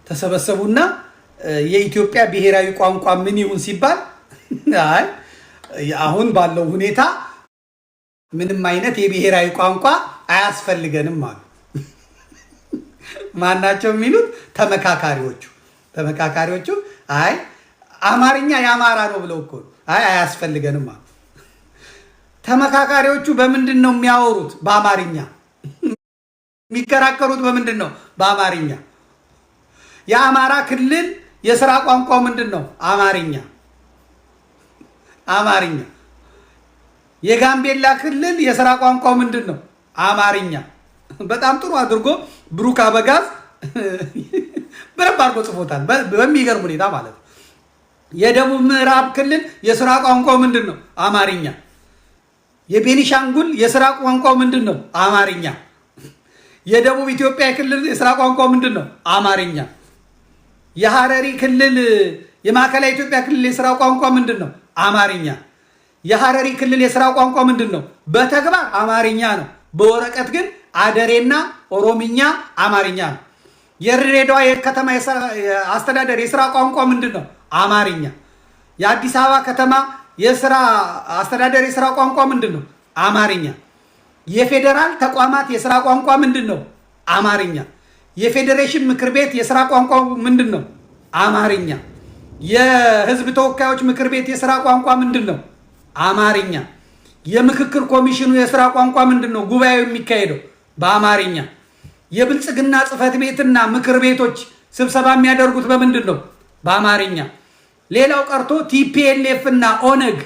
ተሰበሰቡና የኢትዮጵያ ብሔራዊ ቋንቋ ምን ይሁን ሲባል አይ አሁን ባለው ሁኔታ ምንም አይነት የብሔራዊ ቋንቋ አያስፈልገንም አሉ። ማናቸው የሚሉት? ተመካካሪዎቹ አይ አማርኛ የአማራ ነው ብለው እኮ አይ አያስፈልገንም አሉ። ተመካካሪዎቹ በምንድን ነው የሚያወሩት? በአማርኛ። የሚከራከሩት በምንድን ነው? በአማርኛ። የአማራ ክልል የሥራ ቋንቋው ምንድን ነው? አማርኛ። የጋምቤላ ክልል የሥራ ቋንቋው ምንድን ነው? አማርኛ። በጣም ጥሩ አድርጎ ብሩክ አበጋዝ በደንብ አድርጎ ጽፎታል፣ በሚገርም ሁኔታ ማለት ነው። የደቡብ ምዕራብ ክልል የሥራ ቋንቋው ምንድን ነው? አማርኛ። የቤኒሻንጉል የሥራ ቋንቋው ምንድን ነው? አማርኛ። የደቡብ ኢትዮጵያ ክልል የሥራ ቋንቋው ምንድን ነው? አማርኛ። የሐረሪ ክልል የማዕከላዊ ኢትዮጵያ ክልል የሥራ ቋንቋ ምንድን ነው? አማርኛ። የሐረሪ ክልል የሥራ ቋንቋ ምንድን ነው? በተግባር አማርኛ ነው። በወረቀት ግን አደሬና ኦሮምኛ አማርኛ ነው። የድሬዳዋ የከተማ አስተዳደር የሥራ ቋንቋ ምንድን ነው? አማርኛ። የአዲስ አበባ ከተማ የሥራ አስተዳደር የሥራ ቋንቋ ምንድን ነው? አማርኛ። የፌዴራል ተቋማት የሥራ ቋንቋ ምንድን ነው? አማርኛ። የፌዴሬሽን ምክር ቤት የሥራ ቋንቋ ምንድን ነው? አማርኛ። የሕዝብ ተወካዮች ምክር ቤት የሥራ ቋንቋ ምንድን ነው? አማርኛ። የምክክር ኮሚሽኑ የሥራ ቋንቋ ምንድን ነው? ጉባኤው የሚካሄደው በአማርኛ። የብልጽግና ጽሕፈት ቤትና ምክር ቤቶች ስብሰባ የሚያደርጉት በምንድን ነው? በአማርኛ። ሌላው ቀርቶ ቲፒኤልኤፍ እና ኦነግ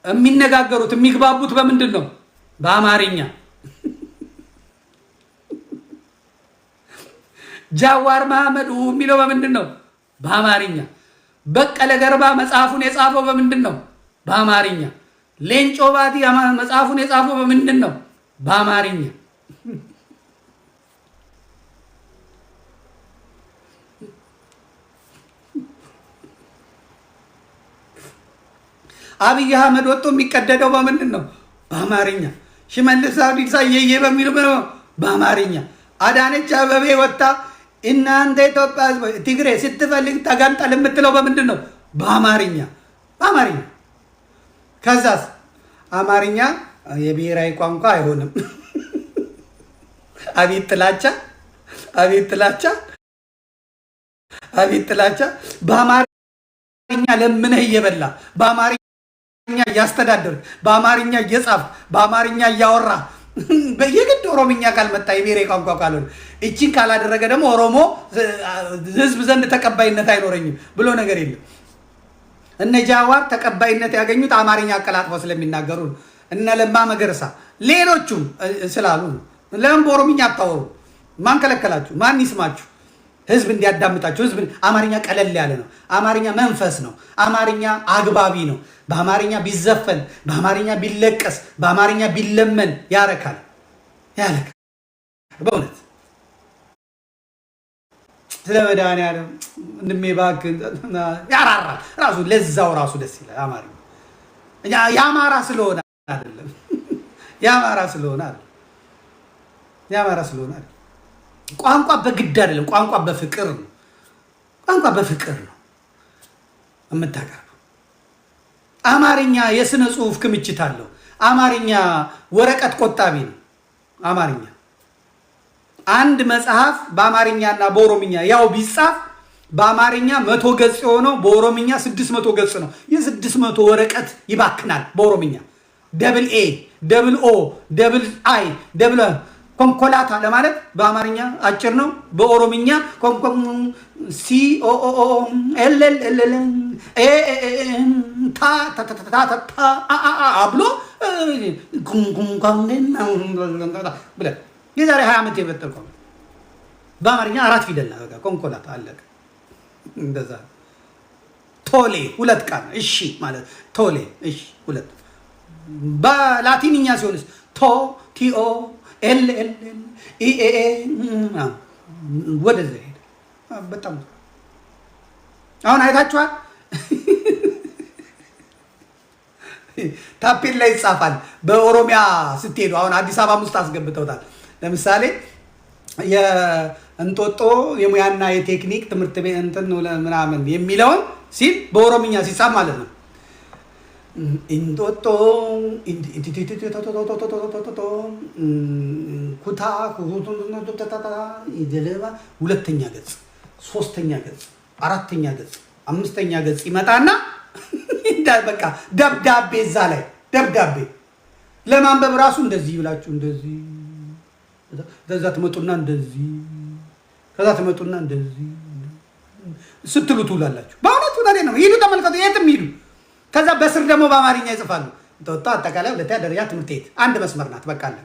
የሚነጋገሩት የሚግባቡት በምንድን ነው? በአማርኛ። ጃዋር መሐመድ የሚለው በምንድን ነው? በአማርኛ። በቀለ ገርባ መጽሐፉን የጻፈው በምንድን ነው? በአማርኛ። ሌንጮ ባቲ መጽሐፉን የጻፈው በምንድን ነው? በአማርኛ። አብይ አህመድ ወጥቶ የሚቀደደው በምንድን ነው? በአማርኛ። ሽመልስ አብዲሳ እየየ በሚለው በአማርኛ። አዳነች አበቤ ወጣ እናንተ ኢትዮጵያ ትግሬ ስትፈልግ ተገንጠል የምትለው በምንድን ነው? በአማርኛ። ከዛስ አማርኛ የብሔራዊ ቋንቋ አይሆንም። አቤት ጥላቻ! በአማርኛ ለምነህ እየበላ በአማርኛ እያስተዳደር በአማርኛ እየጻፍ በአማርኛ እያወራ በየግድ ኦሮምኛ ካልመጣ የብሔራዊ ቋንቋ ካልሆነ እቺን ካላደረገ ደግሞ ኦሮሞ ህዝብ ዘንድ ተቀባይነት አይኖረኝም ብሎ ነገር የለም። እነ ጃዋር ተቀባይነት ያገኙት አማርኛ አቀላጥፈው ስለሚናገሩ ነው። እነ ለማ መገርሳ ሌሎቹም ስላሉ ነው። ለምን በኦሮምኛ አታወሩ? ማን ከለከላችሁ? ማን ይስማችሁ? ህዝብ እንዲያዳምጣችሁ። ህዝብ አማርኛ ቀለል ያለ ነው። አማርኛ መንፈስ ነው። አማርኛ አግባቢ ነው። በአማርኛ ቢዘፈን፣ በአማርኛ ቢለቀስ፣ በአማርኛ ቢለመን ያረካል። በእውነት ስለ መድኃኒዓለም እንድሜ እባክህ ያራራል። ራሱ ለዛው ራሱ ደስ ይላል። አማርኛ የአማራ ስለሆነ አይደለም። የአማራ ስለሆነ ቋንቋ በግድ አይደለም። ቋንቋ በፍቅር ነው። የምታቀርበው አማርኛ የስነ ጽሁፍ ክምችት አለው። አማርኛ ወረቀት ቆጣቢ ነው። አማርኛ አንድ መጽሐፍ በአማርኛና በኦሮምኛ ያው ቢጻፍ በአማርኛ 100 ገጽ የሆነው በኦሮምኛ 600 ገጽ ነው። የ600 ወረቀት ይባክናል። በኦሮምኛ ደብል ኤ ደብል ኦ ደብል አይ ደብል ኮንኮላታ ለማለት በአማርኛ አጭር ነው። በኦሮምኛ ሲ ኦ ኦ ኤል ኤል ኤል ኤ ታ ታ ታ ታ አብሎ ብለ የዛሬ 20 ዓመት የፈጠርከው በአማርኛ 4 ፊደል ነው። በቃ ኮንኮላታ አለቀ። እንደዛ ቶሌ 2 ቃል እሺ ማለት ቶሌ እሺ 2 በላቲንኛ ሲሆንስ ቶ ቲኦ ኤል ኤል ኢ ኤ ወደዛ ሄደ። በጣም አሁን አይታችኋል። ታፔል ላይ ይጻፋል። በኦሮሚያ ስትሄዱ አሁን አዲስ አበባ ውስጥ አስገብተውታል። ለምሳሌ የእንጦጦ የሙያና የቴክኒክ ትምህርት ቤት እንትን ምናምን የሚለውን ሲል በኦሮምኛ ሲጻፍ ማለት ነው። እንጦጦ ኩታ ሁለተኛ ገጽ፣ ሶስተኛ ገጽ፣ አራተኛ ገጽ፣ አምስተኛ ገጽ ይመጣና በቃ ደብዳቤ እዛ ላይ ደብዳቤ ለማንበብ ራሱ እንደዚህ ይብላችሁ እንደዚህ ከዛ ትመጡና እንደዚህ ከዛ ትመጡና እንደዚህ ስትሉ ትውላላችሁ። በእውነት ወዳኔ ነው። ሂዱ ተመልከቱ፣ የትም ሂዱ። ከዛ በስር ደግሞ በአማርኛ ይጽፋሉ። እንጦጦ አጠቃላይ ሁለተኛ ደረጃ ትምህርት ቤት አንድ መስመር ናት። በቃ አለ።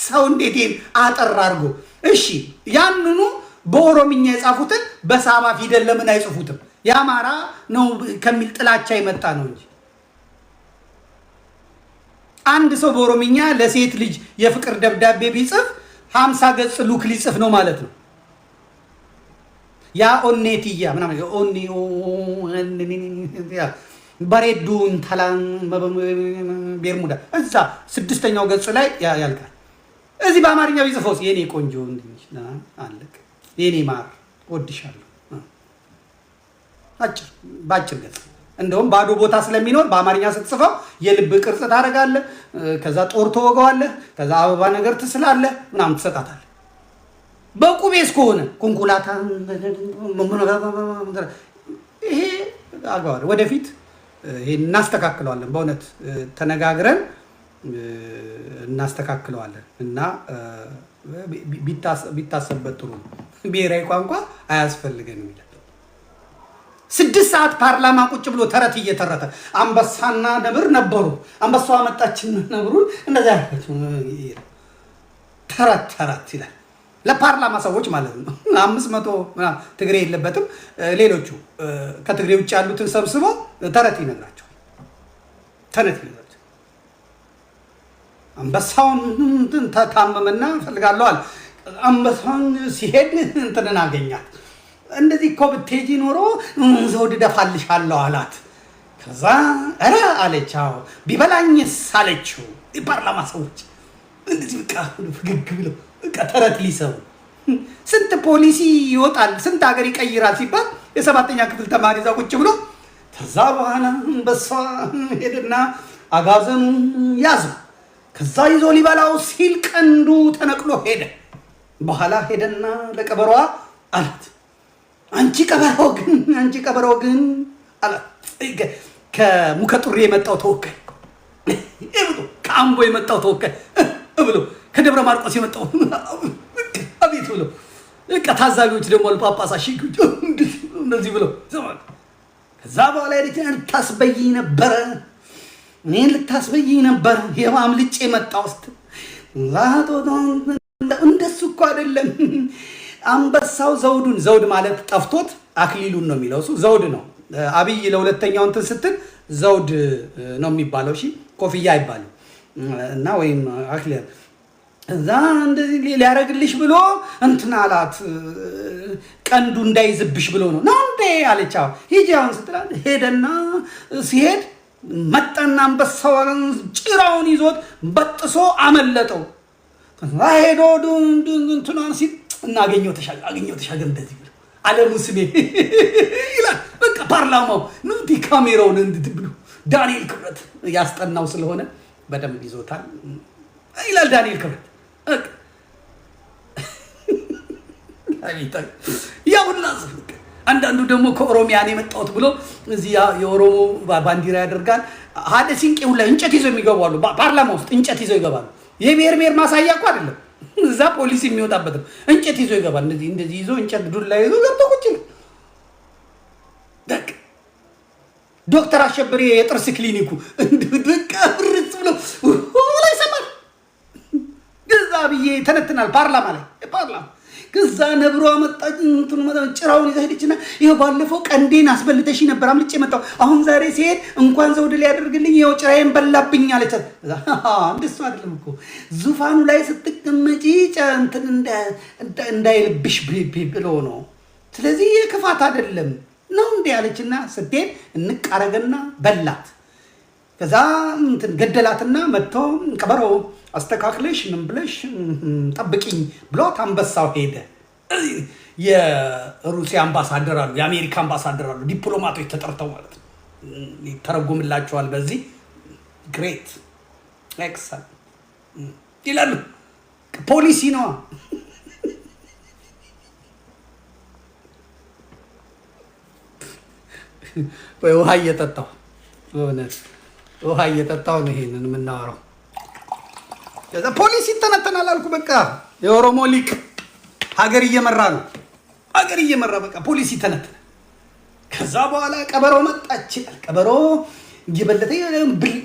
ሰው እንዴት ይሄን አጠር አድርጎ እሺ፣ ያንኑ በኦሮምኛ የጻፉትን በሳባ ፊደል ለምን አይጽፉትም? የአማራ ነው ከሚል ጥላቻ የመጣ ነው እንጂ አንድ ሰው በኦሮምኛ ለሴት ልጅ የፍቅር ደብዳቤ ቢጽፍ 50 ገጽ ሉክ ሊጽፍ ነው ማለት ነው። ያ ኦኔቲያ ምናምን ኦኒ በሬዱን ተላን ቤርሙዳ እዛ 6ኛው ገጽ ላይ ያልቃል። እዚህ በአማርኛ ቢጽፈውስ የኔ ቆንጆ አለቅ የኔ ማር ወድሻለሁ ባጭር ገጽ እንደውም ባዶ ቦታ ስለሚኖር በአማርኛ ስትጽፈው የልብ ቅርጽ ታደርጋለህ። ከዛ ጦር ተወገዋለህ። ከዛ አበባ ነገር ትስላለህ ምናምን ትሰጣታለህ። በቁቤስ ከሆነ ኩንኩላታ ይሄ አጋዋለ ወደፊት ይሄን እናስተካክለዋለን። በእውነት ተነጋግረን እናስተካክለዋለን እና ቢታሰበት ጥሩ ነው። ብሔራዊ ቋንቋ አያስፈልገንም ይላል። 6 ሰዓት ፓርላማ ቁጭ ብሎ ተረት እየተረተ አንበሳና ነብር ነበሩ፣ አንበሳው አመጣችን ነብሩን እንደዛ ተረት ይላል። ለፓርላማ ሰዎች ማለት ነው። 500 ትግሬ የለበትም። ሌሎቹ ከትግሬ ውጭ ያሉትን ሰብስበው ተረት ይነግራቸዋል። አንበሳውን ታመመና ፈልጋለዋል። አንበሳውን ሲሄድ እንትንን አገኛት። እንደዚህ እኮ ብትሄጂ ኖሮ ዘውድ ደፋልሻለሁ አላት። ከዛ ኧረ አለች። አዎ ቢበላኝስ አለችው። የፓርላማ ሰዎች እንደዚህ በቃ ፈገግ ብለው በቃ ተረት ሊሰሩ ስንት ፖሊሲ ይወጣል፣ ስንት ሀገር ይቀይራል ሲባል የ7ኛ ክፍል ተማሪ እዛ ቁጭ ብሎ ከዛ በኋላ አንበሳ ሄደና አጋዘኑ ያዘው። ከዛ ይዞ ሊበላው ሲል ቀንዱ ተነቅሎ ሄደ። በኋላ ሄደና ለቀበሮዋ አላት አንቺ ቀበሮ ግን አላት። ከሙከጡሪ የመጣው ተወካይ እብሎ ከአምቦ የመጣው ተወካይ እብሎ ከደብረ ማርቆስ የመጣው አቤት ብሎ በቃ ታዛቢዎች ደግሞ ጳጳሳ ሺኩት እንደዚህ ብሎ ከዛ በኋላ ልታስበይኝ ነበረ እኔን ልታስበይኝ ነበረ የማምልጬ የመጣው ውስጥ እንደሱ እኮ አይደለም። አንበሳው ዘውድ ማለት ጠፍቶት አክሊሉን ነው የሚለው እሱ ዘውድ ነው። አብይ ለሁለተኛው እንትን ስትል ዘውድ ነው የሚባለው። እሺ ኮፍያ አይባልም እና ወይም አክሊል እዛ እንደዚህ ሊያረግልሽ ብሎ እንትን አላት። ቀንዱ እንዳይዝብሽ ብሎ ነው እንዴ አለች። ሂጂ አሁን ስትላት ሄደና ሲሄድ መጣና አንበሳው ጭራውን ይዞት በጥሶ አመለጠው። ሄዶ እንትናን ሲል እናገኘው ተሻገር እንደዚህ ብሎ አለሙ ስሜ ይላል። በቃ ፓርላማው ነው ካሜራውን እንድት ብሎ ዳንኤል ክብረት ያስጠናው ስለሆነ በደንብ ይዞታል ይላል ዳንኤል ክብረት። ያውና አንዳንዱ ደግሞ ከኦሮሚያን የመጣሁት ብሎ እዚህ የኦሮሞ ባንዲራ ያደርጋል። ሀደ ሲንቄው ላይ እንጨት ይዘው የሚገቡ አሉ። ፓርላማ ውስጥ እንጨት ይዘው ይገባሉ። የብሔር ማሳያ እኮ አይደለም። እዛ ፖሊስ የሚወጣበት እንጨት ይዞ ይገባል። እንደዚህ ይዞ እንጨት ዱላ ይዞ ገብቶ ቁጭ ደቅ ዶክተር አሸብሪ የጥርስ ክሊኒኩ ደቅ ብርጽ ብሎ ላይ ሰማል። ገዛ ብዬ ተነትናል ፓርላማ ላይ ገዛ ነብሮ አመጣች እንትኑ ጭራውን ይዛ ሄደችና ይሄው ባለፈው ቀንዴን አስበልተሽ ነበር አምልጬ መጣሁ። አሁን ዛሬ ሲሄድ እንኳን ዘውድ ሊያደርግልኝ ይሄው ጭራዬን በላብኝ አለች። እንደሱ አይደለም እኮ ዙፋኑ ላይ ስትቀመጪ እንትን እንዳይልብሽ ብሎ ነው። ስለዚህ የክፋት አይደለም ነው እንዴ አለችና ስትሄድ እንቃረገና በላት። ከዛ እንትን ገደላትና መጥቶ ቀበሮ አስተካክለሽ ምን ብለሽ ጠብቂኝ ብሎት አንበሳው ሄደ። የሩሲያ አምባሳደር አሉ፣ የአሜሪካ አምባሳደር አሉ፣ ዲፕሎማቶች ተጠርተው ማለት ነው። ይተረጎምላቸዋል በዚህ ግሬት ኤክሰል ይላሉ። ፖሊሲ ነው። ውሃ እየጠጣሁ ውሃ እየጠጣሁ ነው ይሄንን የምናወራው። ከዛ ፖሊስ ይተነተናል አልኩ። በቃ የኦሮሞ ሊቅ ሀገር እየመራ ነው። ሀገር እየመራ በቃ ፖሊስ ይተነተናል። ከዛ በኋላ ቀበሮ መጣች ይላል። ቀበሮ እየበለጠ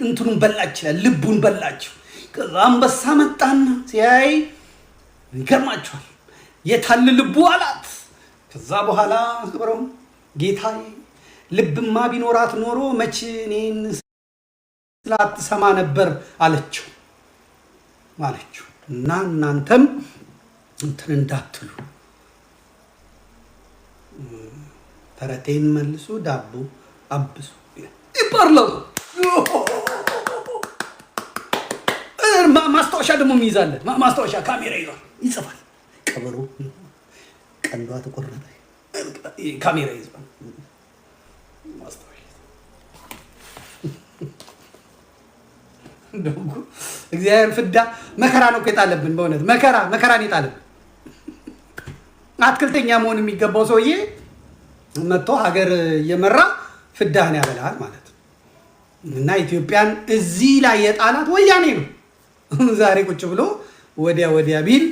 እንትኑን በላች ይላል፣ ልቡን በላችው። ከዛ አንበሳ መጣና ሲያይ ይገርማችኋል፣ የታል ልቡ አላት። ከዛ በኋላ ቀበሮ ጌታዬ ልብማ ቢኖራት ኖሮ መቼ እኔን ስላትሰማ ነበር አለችው። እና እናንተም እንትን እንዳትሉ ተረቴን መልሱ ዳቦ አብሱ ይባርለው። ማስታወሻ ደግሞ የሚይዛለን ማስታወሻ ካሜራ ይዟል፣ ይጽፋል። ቀበሮ ቀንዷ ተቆረጠ፣ ካሜራ ይዟል። እግዚአብሔር ፍዳ መከራ ነው የጣለብን። በእውነት መከራን የጣለብን። አትክልተኛ መሆን የሚገባው ሰውዬ መጥቶ ሀገር እየመራ ፍዳህን ያበላል ማለት ነው። እና ኢትዮጵያን እዚህ ላይ የጣላት ወያኔ ነው። ዛሬ ቁጭ ብሎ ወዲያ ቢል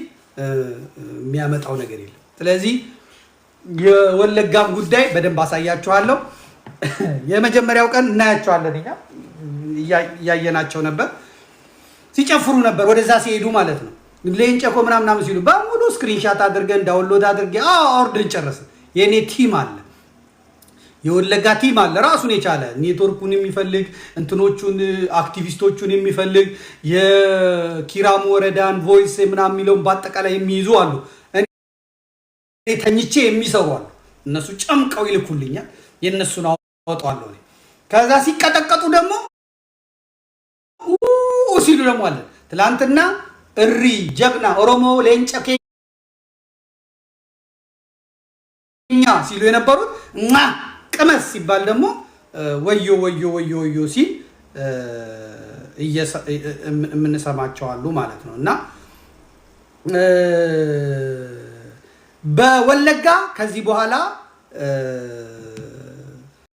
የሚያመጣው ነገር የለም። ስለዚህ የወለጋም ጉዳይ በደንብ አሳያችኋለሁ። የመጀመሪያው ቀን እናያቸዋለን። እያየናቸው ነበር፣ ሲጨፍሩ ነበር፣ ወደዛ ሲሄዱ ማለት ነው። ሌንጨኮ ምናምን ሲሉ በሙሉ ስክሪንሻት አድርገን ዳውንሎድ አድርገን አውርደን ጨረስን። የኔ ቲም አለ፣ የወለጋ ቲም አለ፣ ራሱን የቻለ ኔትወርኩን የሚፈልግ እንትኖቹን አክቲቪስቶቹን የሚፈልግ የኪራሙ ወረዳን ቮይስ ምናምን የሚለውን በአጠቃላይ የሚይዙ አሉ። እኔ ተኝቼ የሚሰሩ አሉ። እነሱ ጨምቀው ይልኩልኛል፣ የእነሱን አወጣዋለሁ። ከዛ ሲቀጠቀጡ ደግሞ ሲሉ ደግሞ አለ። ትላንትና እሪ ጀግና ኦሮሞ ሌንጨኬ ሲሉ የነበሩት ቅመስ ሲባል ደግሞ ወዮ ሲል የምንሰማቸዋሉ ማለት ነው። እና በወለጋ ከዚህ በኋላ